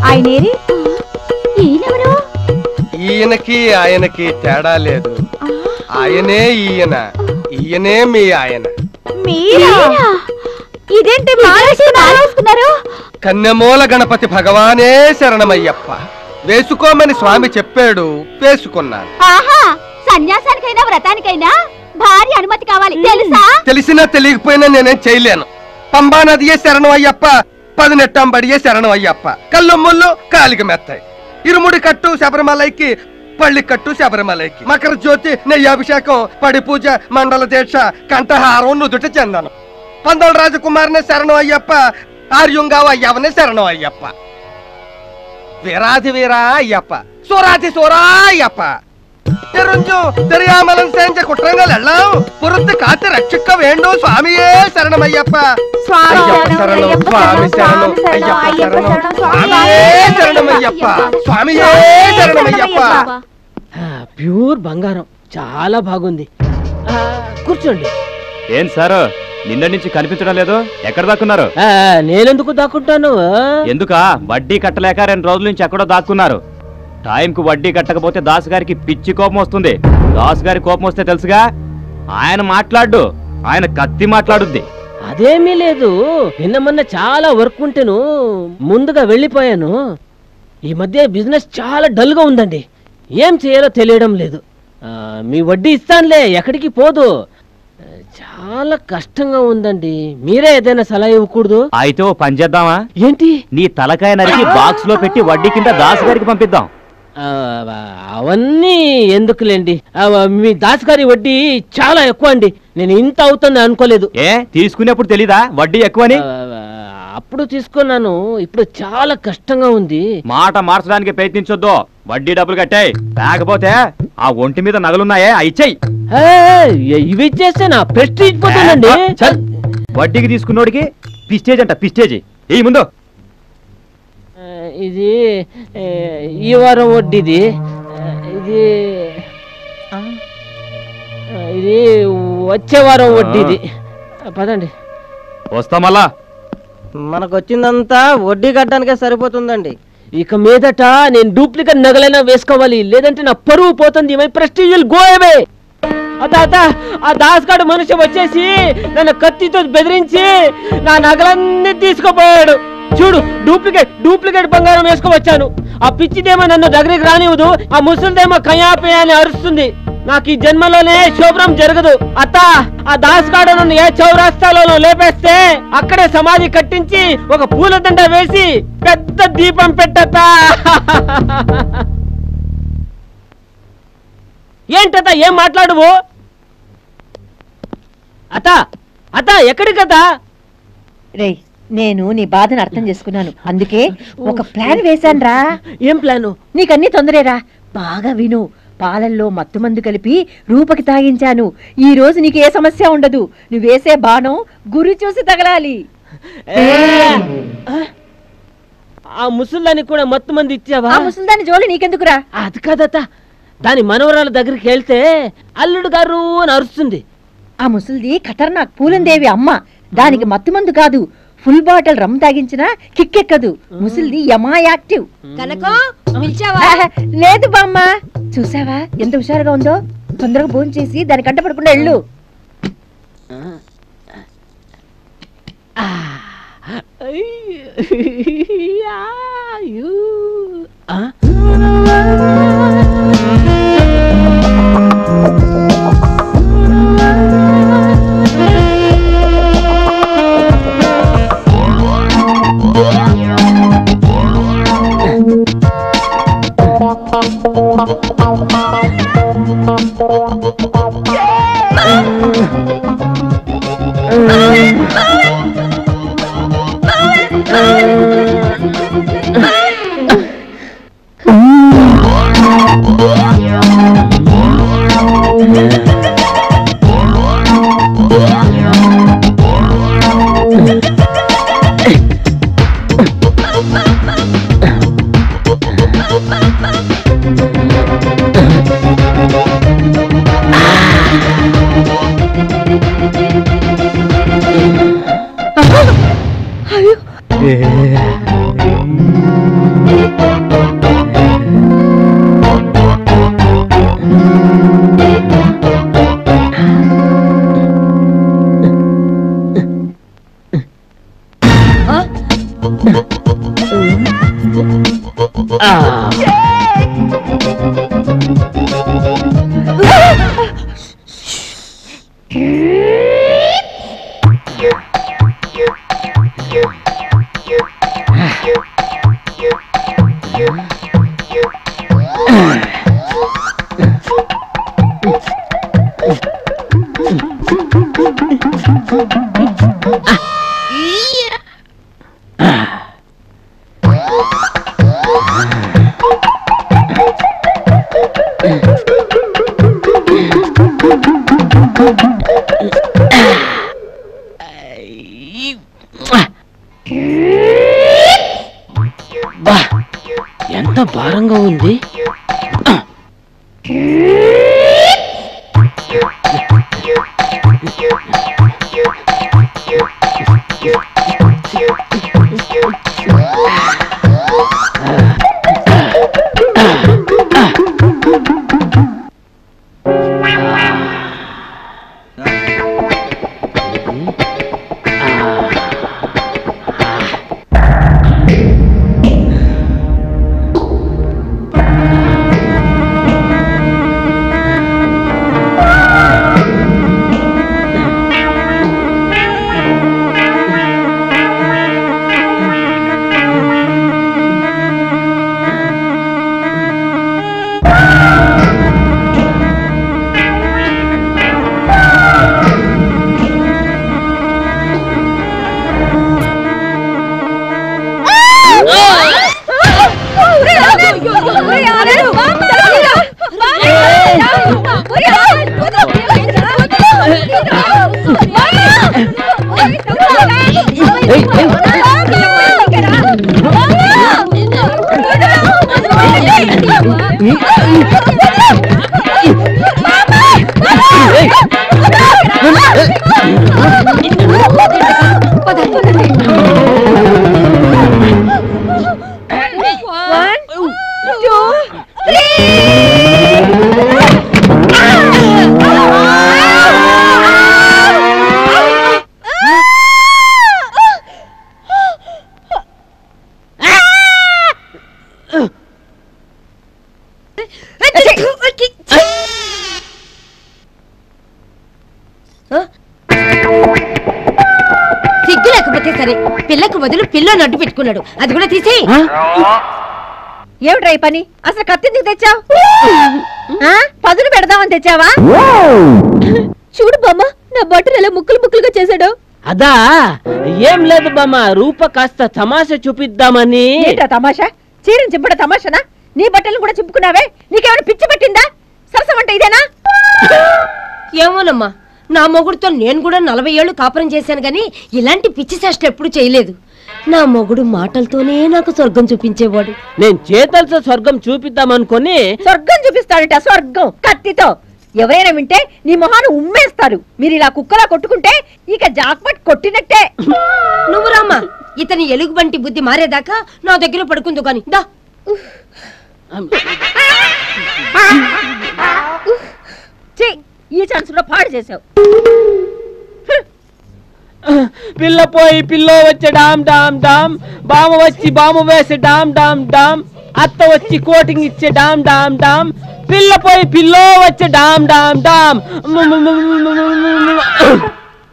ఆయనేరి ఈయనెవరు? ఈయనకి ఆయనకి తేడా లేదు. ఆయనే ఈయన, ఈయనే మీ ఆయన. ఇదేంటి మారేసుకున్నారు? కన్యమూల గణపతి భగవానే శరణమయ్యప్ప. వేసుకోమని స్వామి చెప్పాడు, వేసుకున్నాను. ఆహా, సన్యాసానికైనా వ్రతానికైనా భార్య అనుమతి కావాలి తెలుసా? తెలిసినా తెలియకపోయినా నేనేం చేయలేను. పంబా నదియే శరణం అయ్యప్ప, 10 నెట్టంబడియే శరణం అయ్యప్ప. కళ్ళు ముళ్ళు కాలికి మెత్తాయి. ఇరుముడి కట్టు శబరిమలైకి, పళ్ళి కట్టు శబరిమలైకి. మకర జ్యోతి, నెయ్యాభిషేకం, పడి పూజ, మండల దీక్ష, కంఠహారం, నుదుట చందనం. పందల రాజకుమారినే శరణం అయ్యప్ప, ఆర్యుంగావ అయ్యవనే శరణం అయ్యప్ప. வீராதி வீரா ஐயப்பா, சூராதி சூரா ஐயப்பா. தெரியாமலும் செஞ்ச குற்றங்கள் எல்லாம் பொறுத்து காத்து ரட்சிக்க வேண்டும் சுவாமியே சரணம் ஐயப்பா. ஐயப்ப சரணம், சுவாமி சரணம், ஐயப்ப சரணம், சுவாமியே சரணம் ஐயப்பா, சுவாமியே சரணம் ஐயப்பா. ప్యూర్ బంగారం, చాలా బాగుంది. కూర్చోండి. ఏం సార్, నిన్న నుంచి కనిపించడం లేదు, ఎక్కడ దాక్కున్నారు? నేనెందుకు దాక్కుంటాను? ఎందుకా? వడ్డీ కట్టలేక 2 రోజుల నుంచి ఎక్కడో దాక్కున్నారు. టైంకు వడ్డీ కట్టకపోతే దాసు గారికి పిచ్చి కోపం వస్తుంది. దాసు గారి కోపం వస్తే తెలుసుగా, ఆయన మాట్లాడు, ఆయన కత్తి మాట్లాడుద్ది. అదేమీ లేదు, నిన్న మొన్న చాలా వర్క్ ఉంటేను ముందుగా వెళ్ళిపోయాను. ఈ మధ్య బిజినెస్ చాలా డల్ గా ఉందండి, ఏం చేయాలో తెలియడం లేదు. మీ వడ్డీ ఇస్తానులే, ఎక్కడికి పోదు. చాలా కష్టంగా ఉందండి, మీరే ఏదైనా సలహా ఇవ్వకూడదు? అయితే ఓ పని చేద్దామా? ఏంటి? నీ తలకాయ నరికి బాక్స్ లో పెట్టి వడ్డీ కింద దాసు గారికి పంపిద్దాం. అవన్నీ ఎందుకులేండి, మీ దాసు గారి వడ్డీ చాలా ఎక్కువ అండి. నేను ఇంత అవుతుంది అనుకోలేదు. ఏ తీసుకునేప్పుడు తెలీదా వడ్డీ ఎక్కువని? అప్పుడు తీసుకున్నాను, ఇప్పుడు చాలా కష్టంగా ఉంది. మాట మార్చడానికి ప్రయత్నించొద్దు. వడ్డీ డబ్బులు కట్టాయి, లేకపోతే ఆ ఒంటి మీద నగలున్నాయే ఇచ్చేయి. ఇవి ఇచ్చేస్తే నా ప్రెస్టీజ్ పోతుందండి. వడ్డీకి తీసుకున్నోడికి పిస్టేజ్ అంట, పిస్టేజ్. ఈ ముందు ఇది ఈ వారం వడ్డీది, ఇది ఇది వచ్చే వారం వడ్డీది. పదండి. వస్తా మళ్ళా. మనకు వచ్చిందంతా వడ్డీ కట్టడానికే సరిపోతుందండి. ఇక మీదట నేను డూప్లికేట్ నగలైనా వేసుకోవాలి, లేదంటే నా పరువు పోతుంది. My prestige will go away. ఆ దాస్గాడు మనిషి వచ్చేసి నన్ను కత్తితో బెదిరించి నా నగలన్నీ తీసుకుపోయాడు. చూడు, డూప్లికేట్ బంగారం వేసుకువచ్చాను. ఆ పిచ్చిదేమో నన్ను దగ్గరికి రానివ్వదు, ఆ ముసలిదేమో కయాపే అని అరుస్తుంది. నాకు ఈ జన్మలోనే శోభనం జరగదు. ఆ దాస్గాడు నన్ను ఏ చౌరాస్తాలో లేపేస్తే అక్కడే సమాధి కట్టించి ఒక పూలదండ వేసి పెద్ద దీపం పెట్టతా. ఏంటతా, ఏం మాట్లాడువు? అత్త ఎక్కడికతా? రే, నేను నీ బాధను అర్థం చేసుకున్నాను, అందుకే ఒక ప్లాన్ వేశాను రా. ఏం ప్లాను? నీకన్నీ తొందరేరా, బాగా విను. పాలల్లో మత్తుమందు కలిపి రూపకి తాగించాను. ఈ రోజు నీకు ఏ సమస్య ఉండదు. నువ్వు వేసే బాణం గురి చూసి తగలాలి. ఆ ముసల్దానికి కూడా మత్తుమంది ఇచ్చావా? ఆ ముసల్దాని జోలి నీకెందుకురా? అది కాదత్త, దాని మనవరాల దగ్గరికి వెళ్తే అల్లుడు గారు అని అరుస్తుంది. ఆ ముసల్ది ఖతర్నాక్ పూలందేవి అమ్మ. దానికి మత్తుమందు కాదు, ఫుల్ బాటిల్ రమ్ తాగించినా కిక్కెక్కదు. ముసల్ది యమా యాక్టివ్. లేదు బామ్మ, చూసావా ఎంత హుషారుగా ఉందో. తొందరగా భోజనం చేసి దాని కంట పడకుండా వెళ్ళు. ఎంత భారంగా ఉంది. సిగ్గు లేకపోతే సరే, పిల్లకు బదులు పిల్ల నడ్డు పెట్టుకున్నాడు. అది కూడా తీసి. ఏమిట్రా ఈ పని? అసలు కత్తి తెచ్చావు? పదులు పెడదామని తెచ్చావా? చూడు బామ్మ, నా బట్టలు ఎలా ముక్కలు ముక్కలుగా చేశాడు. అదా ఏం లేదు బామ్మ, రూప కాస్త తమాషా చూపిద్దామని. ఏంటా తమాషా? చీరని చింపడ తమాషనా? నీ బట్టలను కూడా చింపుకున్నావే, నీకేమైనా పిచ్చి పట్టిందా? సరసమంటే ఇదేనా? ఏమోనమ్మా, నా మొగుడుతో నేను కూడా 40 ఏళ్ళు కాపురం చేశాను గాని ఇలాంటి పిచ్చి చేష్ట ఎప్పుడు చేయలేదు. నా మొగుడు మాటలతోనే నాకు స్వర్గం చూపించేవాడు. నేను చేతలతో స్వర్గం చూపిద్దామనుకొని. స్వర్గం చూపిస్తాడట? స్వర్గం కత్తితో? ఎవరైనా వింటే నీ మొహాన్ని ఉమ్మేస్తారు. మీరు ఇలా కుక్కలా కొట్టుకుంటే ఇక జాక్పట్ కొట్టినట్టే. నువ్వు రామ్మా, ఇతని ఎలుగుబంటి బుద్ధి మారేదాకా నా దగ్గర పడుకుందు గాని. దా. ఈ ఛాన్స్ కూడా పాడు చేసావు. పిల్ల పోయి పిల్లో వచ్చే డామ్ డామ్ డామ్, బామ వచ్చి బామ వేసే డామ్ డామ్ డామ్, అత్త వచ్చి కోటింగ్ ఇచ్చే డామ్ డామ్ డామ్, పిల్ల పోయి పిల్లో వచ్చే డామ్ డామ్ డామ్.